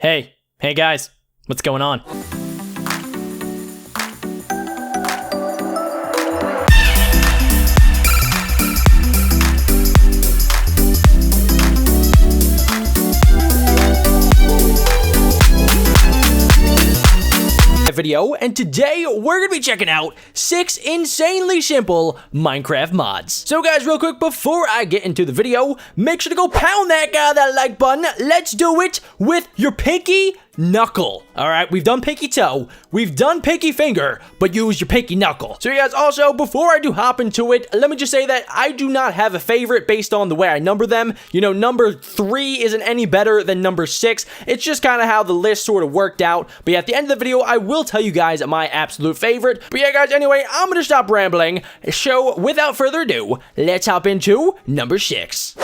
Hey guys, what's going on? Video, and today we're gonna be checking out 6 insanely simple Minecraft mods. So guys, real quick before I get into the video, make sure to go pound that like button. Let's do it with your pinky knuckle. All right, we've done pinky toe, we've done pinky finger, but use your pinky knuckle. So you guys, also before I do hop into it, let me just say that I do not have a favorite based on the way I number them. You know, number 3 isn't any better than number 6. It's just kind of how the list sort of worked out. But yeah, at the end of the video, I will tell you guys my absolute favorite. But yeah, guys, anyway, I'm gonna stop rambling. So without further ado, let's hop into number 6.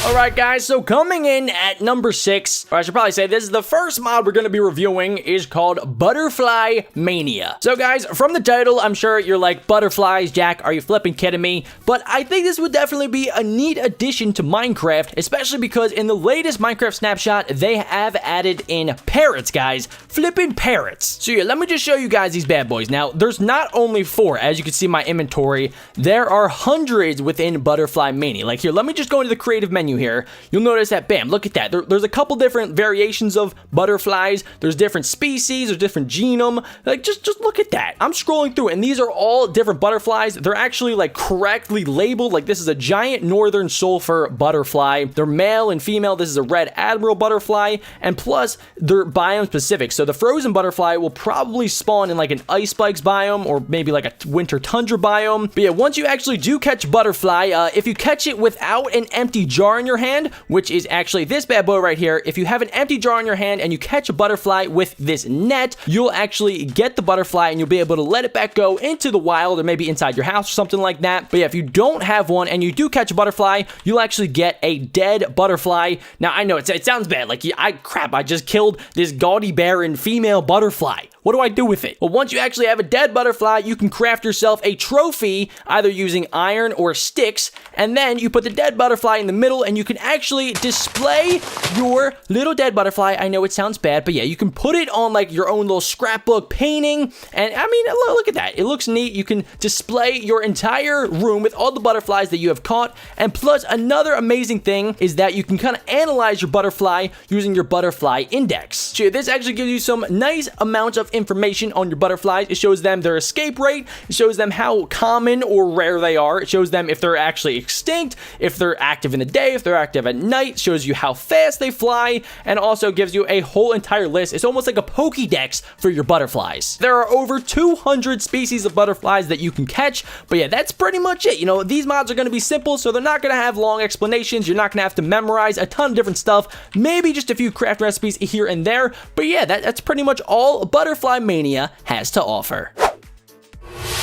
Alright guys, so coming in at number 6, or I should probably say this is the first mod we're going to be reviewing, is called Butterfly Mania. So guys, from the title, I'm sure you're like, butterflies, Jack, are you flipping kidding me? But I think this would definitely be a neat addition to Minecraft, especially because in the latest Minecraft snapshot, they have added in parrots, guys. Flipping parrots. So yeah, let me just show you guys these bad boys. Now, there's not only 4, as you can see in my inventory, there are hundreds within Butterfly Mania. Like here, let me just go into the creative menu here. You'll notice that, bam, look at that. There's a couple different variations of butterflies. There's different species, there's different genome. Like, just look at that. I'm scrolling through, and these are all different butterflies. They're actually, like, correctly labeled. Like, this is a giant northern sulfur butterfly. They're male and female. This is a red admiral butterfly, and plus, they're biome specific. So the frozen butterfly will probably spawn in, like, an ice spikes biome, or maybe, like, a winter tundra biome. But yeah, once you actually do catch a butterfly, if you catch it without an empty jar in your hand, which is actually this bad boy right here, if you have an empty jar in your hand and you catch a butterfly with this net, you'll actually get the butterfly and you'll be able to let it back go into the wild or maybe inside your house or something like that. But yeah, if you don't have one and you do catch a butterfly, you'll actually get a dead butterfly. Now, I know it sounds bad, like, I just killed this gaudy barren female butterfly. What do I do with it? Well, once you actually have a dead butterfly, you can craft yourself a trophy, either using iron or sticks, and then you put the dead butterfly in the middle, and you can actually display your little dead butterfly. I know it sounds bad, but yeah, you can put it on, like, your own little scrapbook painting, and I mean, look at that. It looks neat. You can display your entire room with all the butterflies that you have caught, and plus, another amazing thing is that you can kind of analyze your butterfly using your butterfly index. So this actually gives you some nice amounts of information on your butterflies. It shows them their escape rate, it shows them how common or rare they are, it shows them if they're actually extinct, if they're active in the day, if they're active at night, shows you how fast they fly, and also gives you a whole entire list. It's almost like a Pokédex for your butterflies. There are over 200 species of butterflies that you can catch, but yeah, that's pretty much it. You know, these mods are going to be simple, so they're not going to have long explanations. You're not going to have to memorize a ton of different stuff, maybe just a few craft recipes here and there, but yeah, that's pretty much all Butterfly Mania has to offer.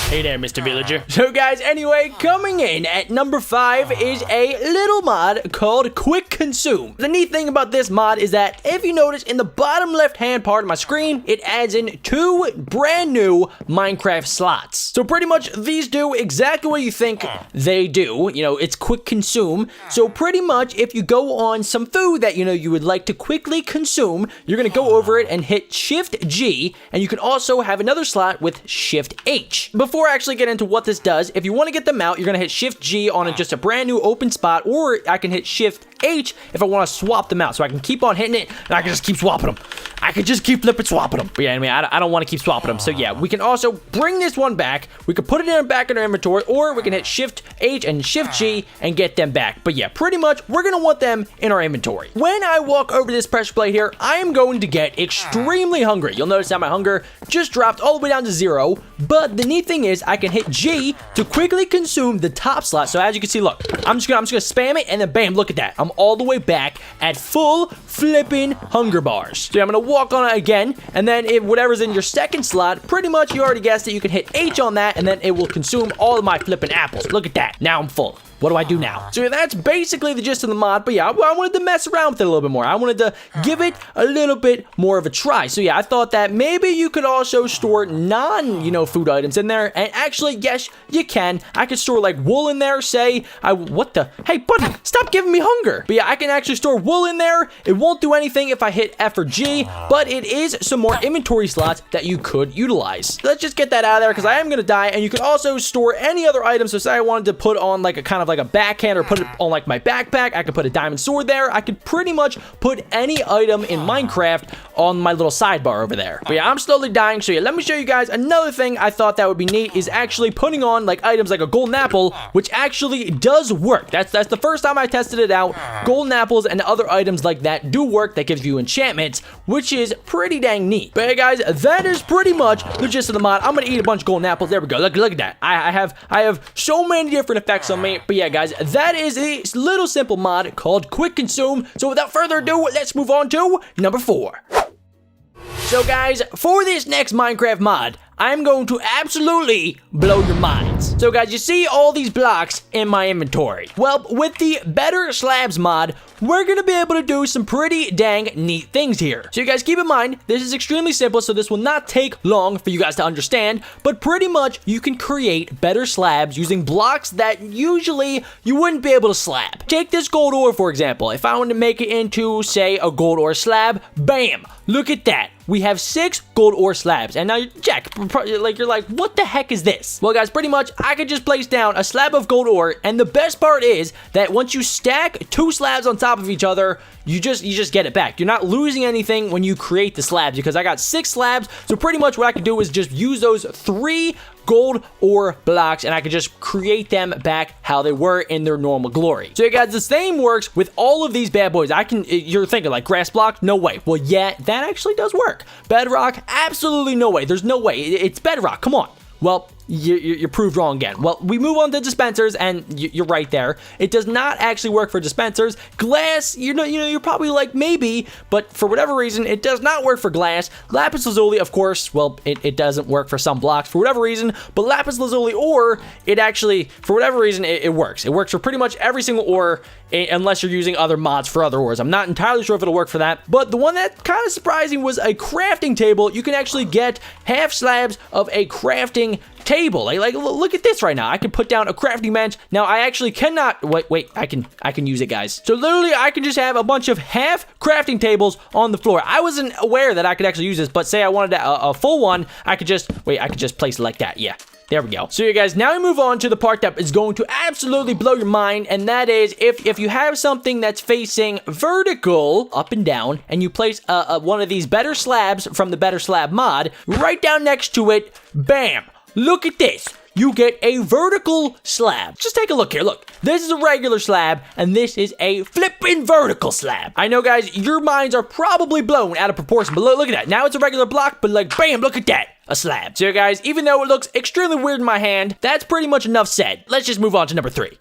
Hey there, Mr. Villager. So guys, anyway, coming in at number 5 is a little mod called Quick Consume. The neat thing about this mod is that if you notice in the bottom left-hand part of my screen, it adds in 2 brand new Minecraft slots. So pretty much these do exactly what you think they do. You know, it's Quick Consume. So pretty much if you go on some food that, you know, you would like to quickly consume, you're gonna go over it and hit Shift G, and you can also have another slot with Shift H. Before I actually get into what this does, if you want to get them out, you're going to hit Shift G on just a brand new open spot, or I can hit Shift H if I want to swap them out. So I can keep on hitting it, and I can just keep swapping them. I can just keep flipping swapping them. But yeah, anyway, I don't want to keep swapping them. So yeah, we can also bring this one back. We can put it back in our inventory, or we can hit Shift H and Shift G and get them back. But yeah, pretty much, we're going to want them in our inventory. When I walk over this pressure plate here, I am going to get extremely hungry. You'll notice that my hunger just dropped all the way down to 0. But the neat thing is, I can hit G to quickly consume the top slot. So as you can see, look, I'm just gonna spam it, and then bam, look at that. I'm all the way back at full flipping hunger bars. So I'm gonna walk on it again, and then if whatever's in your second slot, pretty much you already guessed it, you can hit H on that, and then it will consume all of my flipping apples. Look at that. Now I'm full. what do I do now? So yeah, that's basically the gist of the mod, but yeah, I wanted to mess around with it a little bit more. I wanted to give it a little bit more of a try. So yeah, I thought that maybe you could also store food items in there, and actually, yes, you can. I could store like wool in there, say, hey buddy, stop giving me hunger. But yeah, I can actually store wool in there. It won't do anything if I hit F or G, but it is some more inventory slots that you could utilize. Let's just get that out of there, because I am gonna die, and you could also store any other items. So say I wanted to put on like a kind of like a backhand, or put it on like my backpack, I could put a diamond sword there. I could pretty much put any item in Minecraft on my little sidebar over there. But yeah, I'm slowly dying, so yeah, let me show you guys another thing I thought that would be neat, is actually putting on like items like a golden apple, which actually does work. That's the first time I tested it out. Golden apples and other items like that do work. That gives you enchantments, which is pretty dang neat. But hey guys, that is pretty much the gist of the mod. I'm gonna eat a bunch of golden apples. There we go. Look at that. I have so many different effects on me. But yeah, guys, that is a little simple mod called Quick Consume. So without further ado, let's move on to number 4. So guys, for this next Minecraft mod, I'm going to absolutely blow your minds. So guys, you see all these blocks in my inventory. Well, with the Better Slabs mod, we're gonna be able to do some pretty dang neat things here. So you guys keep in mind, this is extremely simple, so this will not take long for you guys to understand, but pretty much you can create better slabs using blocks that usually you wouldn't be able to slab. Take this gold ore, for example. If I wanted to make it into, say, a gold ore slab, bam, look at that. We have 6 gold ore slabs. And now, Jack, you're like, what the heck is this? Well, guys, pretty much, I could just place down a slab of gold ore, and the best part is that once you stack 2 slabs on top of each other, you just get it back. You're not losing anything when you create the slabs, because I got 6 slabs, so pretty much what I could do is just use those 3 gold ore blocks, and I could just create them back how they were in their normal glory. So, guys, the same works with all of these bad boys. You're thinking, like, grass block? No way. Well, yeah, that actually does work. Bedrock? Absolutely no way. There's no way. It's bedrock. Come on. Well, you're proved wrong again. Well, we move on to dispensers, and you're right there. It does not actually work for dispensers. Glass, you're probably like, maybe, but for whatever reason, it does not work for glass. Lapis lazuli, of course, well, it doesn't work for some blocks for whatever reason, but lapis lazuli ore, it actually, for whatever reason, it works. It works for pretty much every single ore, unless you're using other mods for other ores. I'm not entirely sure if it'll work for that, but the one that kind of surprising was a crafting table. You can actually get half slabs of a crafting table. Like look at this right now. I can put down a crafting bench. Now I actually cannot wait, I can use it, guys. So literally I can just have a bunch of half crafting tables on the floor. I wasn't aware that I could actually use this, but say I wanted a full one, I could just place it like that. Yeah. There we go. So you guys, now we move on to the part that is going to absolutely blow your mind, and that is if you have something that's facing vertical, up and down, and you place one of these better slabs from the Better Slab mod right down next to it, bam! Look at this. You get a vertical slab. Just take a look here. Look, this is a regular slab, and this is a flipping vertical slab. I know, guys, your minds are probably blown out of proportion, but look at that. Now it's a regular block, but like, bam, look at that. A slab. So, guys, even though it looks extremely weird in my hand, that's pretty much enough said. Let's just move on to number 3.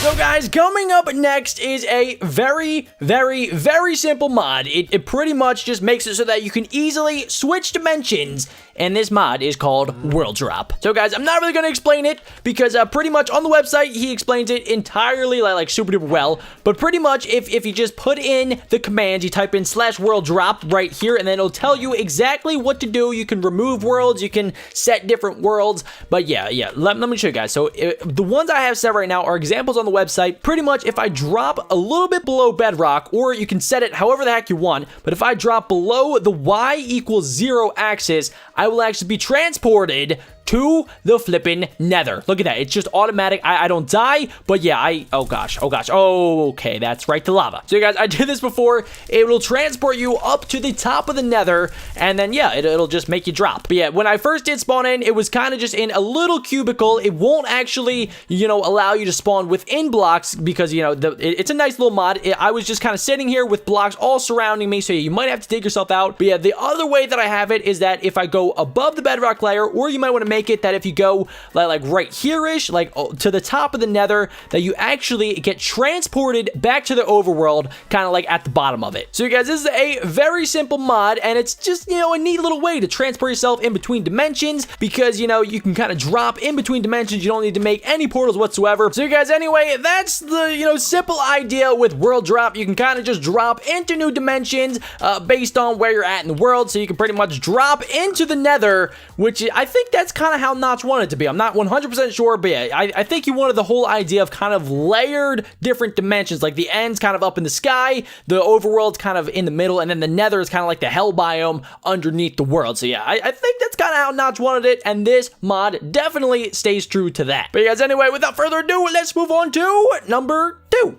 So guys, coming up next is a very, very, very simple mod. It pretty much just makes it so that you can easily switch dimensions, and this mod is called World Drop. So guys, I'm not really going to explain it, because pretty much on the website, he explains it entirely like super duper well, but pretty much if you just put in the commands, you type in /world drop right here, and then it'll tell you exactly what to do. You can remove worlds, you can set different worlds, but yeah, let me show you guys. So the ones I have set right now are examples on the website. Pretty much if I drop a little bit below bedrock, or you can set it however the heck you want, but if I drop below the y=0 axis, I will actually be transported to the flippin' nether. Look at that. It's just automatic. I don't die, but yeah, oh gosh. Oh, okay, that's right, the lava. So, you guys, I did this before. It will transport you up to the top of the nether, and then, yeah, it'll just make you drop. But yeah, when I first did spawn in, it was kind of just in a little cubicle. It won't actually, allow you to spawn within blocks, because, it's a nice little mod. I was just kind of sitting here with blocks all surrounding me, so yeah, you might have to dig yourself out. But yeah, the other way that I have it is that if I go above the bedrock layer, or you might want to make it that if you go like right here-ish, like to the top of the nether, that you actually get transported back to the overworld, kind of like at the bottom of it. So you guys, this is a very simple mod, and it's just, you know, a neat little way to transport yourself in between dimensions, because, you know, you can kind of drop in between dimensions. You don't need to make any portals whatsoever. So you guys, anyway, that's the, you know, simple idea with world drop. You can kind of just drop into new dimensions based on where you're at in the world. So you can pretty much drop into the nether, which I think that's kind of how Notch wanted it to be. I'm not 100% sure, but yeah, I think he wanted the whole idea of kind of layered different dimensions, like the end's kind of up in the sky, the overworld's kind of in the middle, and then the nether is kind of like the hell biome underneath the world. So yeah, I think that's kind of how Notch wanted it, and this mod definitely stays true to that. But guys, anyway, without further ado, let's move on to number 2.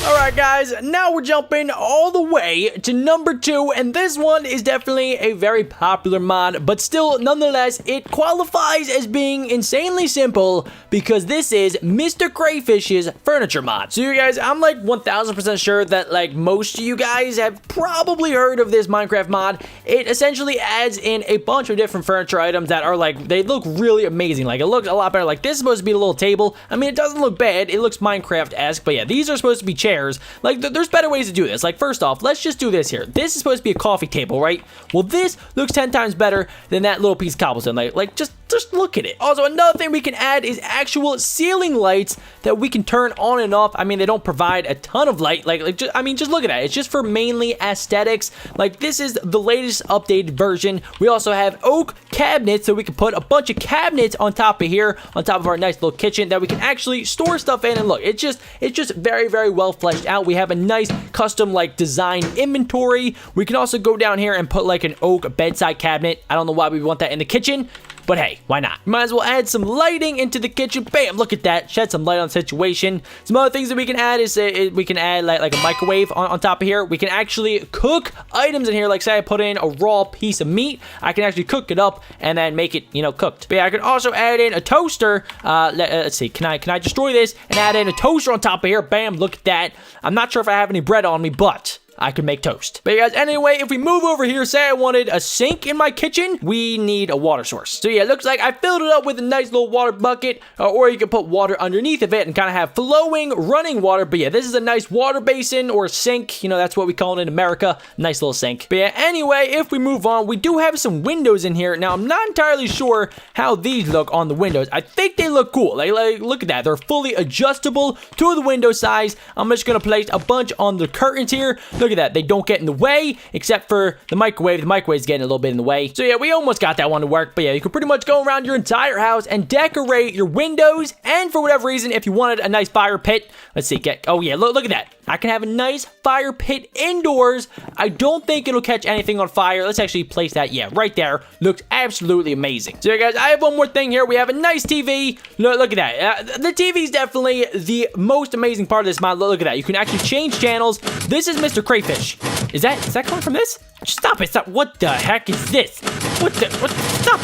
Alright guys, now we're jumping all the way to number 2, and this one is definitely a very popular mod, but still, nonetheless, it qualifies as being insanely simple because this is Mr. Crayfish's furniture mod. So you guys, I'm like 1000% sure that like most of you guys have probably heard of this Minecraft mod. It essentially adds in a bunch of different furniture items that are like, they look really amazing. Like, it looks a lot better. Like, this is supposed to be a little table. I mean, it doesn't look bad. It looks Minecraft-esque, but yeah, these are supposed to be chairs. Like, there's better ways to do this. Like, first off, let's just do this here. This is supposed to be a coffee table, right? Well, this looks 10 times better than that little piece of cobblestone. Like just look at it. Also, another thing we can add is actual ceiling lights that we can turn on and off. I mean, they don't provide a ton of light. Just look at that. It's just for mainly aesthetics. Like, this is the latest updated version. We also have oak cabinets, so we can put a bunch of cabinets on top of here, on top of our nice little kitchen that we can actually store stuff in. And look, it's just very, very well fleshed out. We have a nice custom like design inventory. We can also go down here and put like an oak bedside cabinet. I don't know why we want that in the kitchen, but hey, why not? Might as well add some lighting into the kitchen. Bam, look at that. Shed some light on the situation. Some other things that we can add is we can add like a microwave on top of here. We can actually cook items in here. Like, say I put in a raw piece of meat, I can actually cook it up and then make it, you know, cooked. But yeah, I can also add in a toaster. Let's see, can I destroy this and add in a toaster on top of here? Bam, look at that. I'm not sure if I have any bread on me, but I could make toast. But guys, anyway, if we move over here, say I wanted a sink in my kitchen, we need a water source. So yeah, it looks like I filled it up with a nice little water bucket, or you can put water underneath of it and kind of have flowing, running water. But yeah, this is a nice water basin or sink. You know, that's what we call it in America. Nice little sink. But yeah, anyway, if we move on, we do have some windows in here. Now, I'm not entirely sure how these look on the windows. I think they look cool. Like look at that. They're fully adjustable to the window size. I'm just going to place a bunch on the curtains here. Look at that. They don't get in the way, except for the microwave. The microwave's getting a little bit in the way. So yeah, we almost got that one to work. But yeah, you can pretty much go around your entire house and decorate your windows. And for whatever reason, if you wanted a nice fire pit, let's see, oh yeah, look at that. I can have a nice fire pit indoors. I don't think it'll catch anything on fire. Let's actually place that, yeah, right there. Looks absolutely amazing. So yeah, guys, I have one more thing here. We have a nice TV. Look at that. The TV is definitely the most amazing part of this mod. Look at that. You can actually change channels. This is Mr. Crayfish. Is that coming from this? Stop it, stop. What the heck is this? What? Stop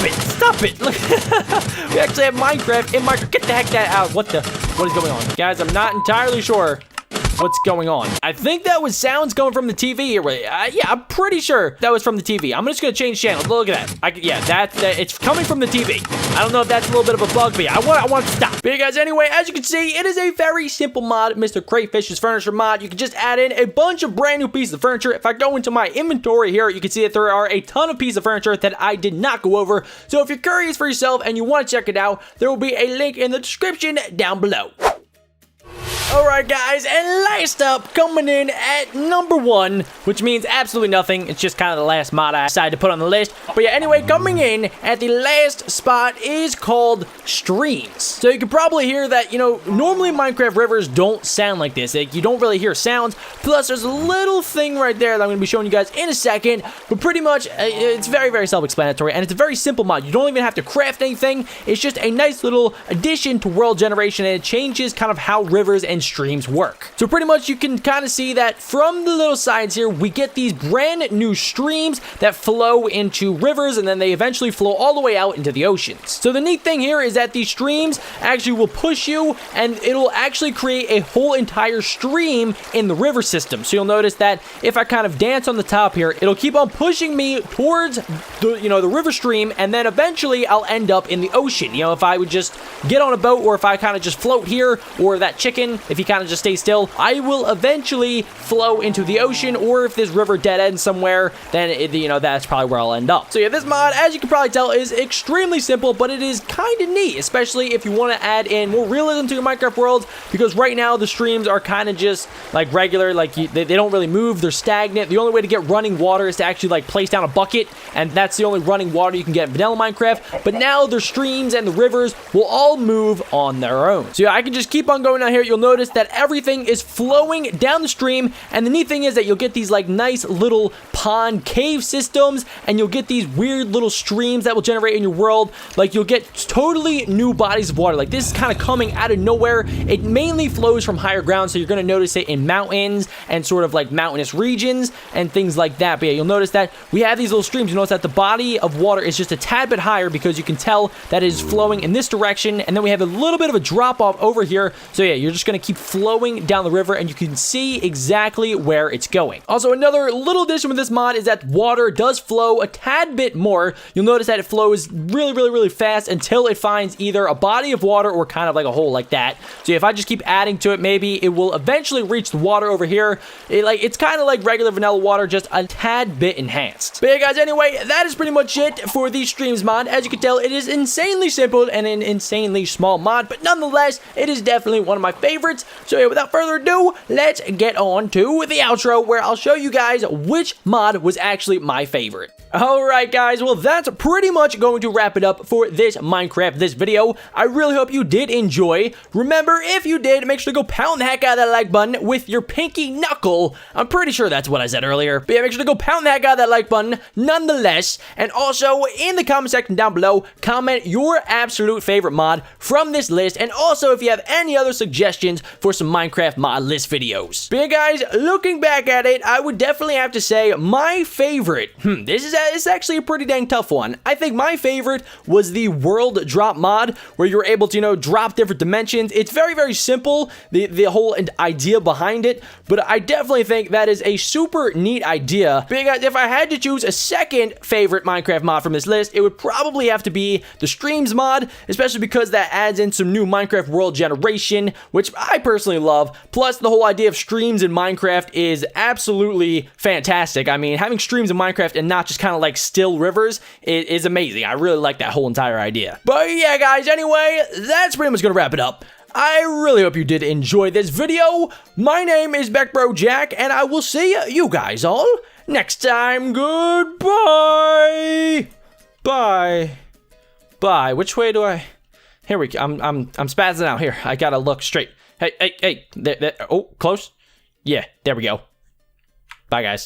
it. Look. We actually have Minecraft in Minecraft. Get the heck out. What is going on? Guys, I'm not entirely sure what's going on. I think that was sounds coming from the TV here. Yeah, I'm pretty sure that was from the TV. I'm just gonna change channels. Look at that. Yeah, it's coming from the TV. I don't know if that's a little bit of a bug, but yeah, I want to stop. But yeah, guys, anyway, as you can see, it is a very simple mod, Mr. Crayfish's furniture mod. You can just add in a bunch of brand new pieces of furniture. If I go into my inventory here, you can see that there are a ton of pieces of furniture that I did not go over. So if you're curious for yourself and you want to check it out, there will be a link in the description down below. Alright guys, and last up, coming in at number 1, which means absolutely nothing. It's just kind of the last mod I decided to put on the list. But yeah, anyway, coming in at the last spot is called streams. So you can probably hear that, you know, normally Minecraft rivers don't sound like this. Like, you don't really hear sounds. Plus, there's a little thing right there that I'm going to be showing you guys in a second. But pretty much, it's very, very self-explanatory. And it's a very simple mod. You don't even have to craft anything. It's just a nice little addition to world generation. And it changes kind of how rivers and and streams work. So pretty much you can kind of see that from the little sides here, we get these brand new streams that flow into rivers, and then they eventually flow all the way out into the oceans. So the neat thing here is that these streams actually will push you, and it'll actually create a whole entire stream in the river system. So you'll notice that if I kind of dance on the top here, it'll keep on pushing me towards the, the river stream, and then eventually I'll end up in the ocean. If I would just get on a boat, or if I kind of just float here, or that chicken, if he kind of just stays still, I will eventually flow into the ocean, or if this river dead ends somewhere, then that's probably where I'll end up. So yeah, this mod, as you can probably tell, is extremely simple, but it is kind of neat, especially if you want to add in more realism to your Minecraft world, because right now the streams are kind of just like regular, like they don't really move, they're stagnant. The only way to get running water is to actually like place down a bucket, and that's the only running water you can get in vanilla Minecraft. But now the streams and the rivers will all move on their own. So yeah, I can just keep on going down here. You'll notice that everything is flowing down the stream, and the neat thing is that you'll get these like nice little pond cave systems, and you'll get these weird little streams that will generate in your world. Like you'll get totally new bodies of water. Like this is kind of coming out of nowhere. It mainly flows from higher ground, so you're going to notice it in mountains and sort of like mountainous regions and things like that. But yeah, you'll notice that we have these little streams. You notice that the body of water is just a tad bit higher, because you can tell that it is flowing in this direction, and then we have a little bit of a drop off over here. So yeah, you're just going to keep flowing down the river, and you can see exactly where it's going. Also, another little addition with this mod is that water does flow a tad bit more. You'll notice that it flows really fast until it finds either a body of water or kind of like a hole like that. So yeah, if I just keep adding to it, maybe it will eventually reach the water over here. It's kind of like regular vanilla water, just a tad bit enhanced. But yeah, guys, anyway, that is pretty much it for the streams mod. As you can tell, it is insanely simple and an insanely small mod, but nonetheless, it is definitely one of my favorites. So yeah, without further ado, let's get on to the outro, where I'll show you guys which mod was actually my favorite. Alright guys, well that's pretty much going to wrap it up for this video. I really hope you did enjoy. Remember, if you did, make sure to go pound the heck out of that like button with your pinky knuckle. I'm pretty sure that's what I said earlier. But yeah, make sure to go pound the heck out of that like button nonetheless. And also, in the comment section down below, comment your absolute favorite mod from this list. And also, if you have any other suggestions for some Minecraft mod list videos. But yeah guys, looking back at it, I would definitely have to say my favorite, it's actually a pretty dang tough one. I think my favorite was the world drop mod, where you're able to, drop different dimensions. It's very simple, the whole idea behind it, but I definitely think that is a super neat idea. But guys, if I had to choose a second favorite Minecraft mod from this list, it would probably have to be the streams mod, especially because that adds in some new Minecraft world generation, which I personally love. Plus, the whole idea of streams in Minecraft is absolutely fantastic. I mean, having streams in Minecraft and not just kind of like still rivers is amazing. I really like that whole entire idea. But yeah guys, anyway, that's pretty much gonna wrap it up. I really hope you did enjoy this video. My name is BeckBroJack, and I will see you guys all next time. Goodbye. Bye. Which way do I? Here we go. I'm spazzing out here. I gotta look straight. Hey. There. Oh, close. Yeah, there we go. Bye guys.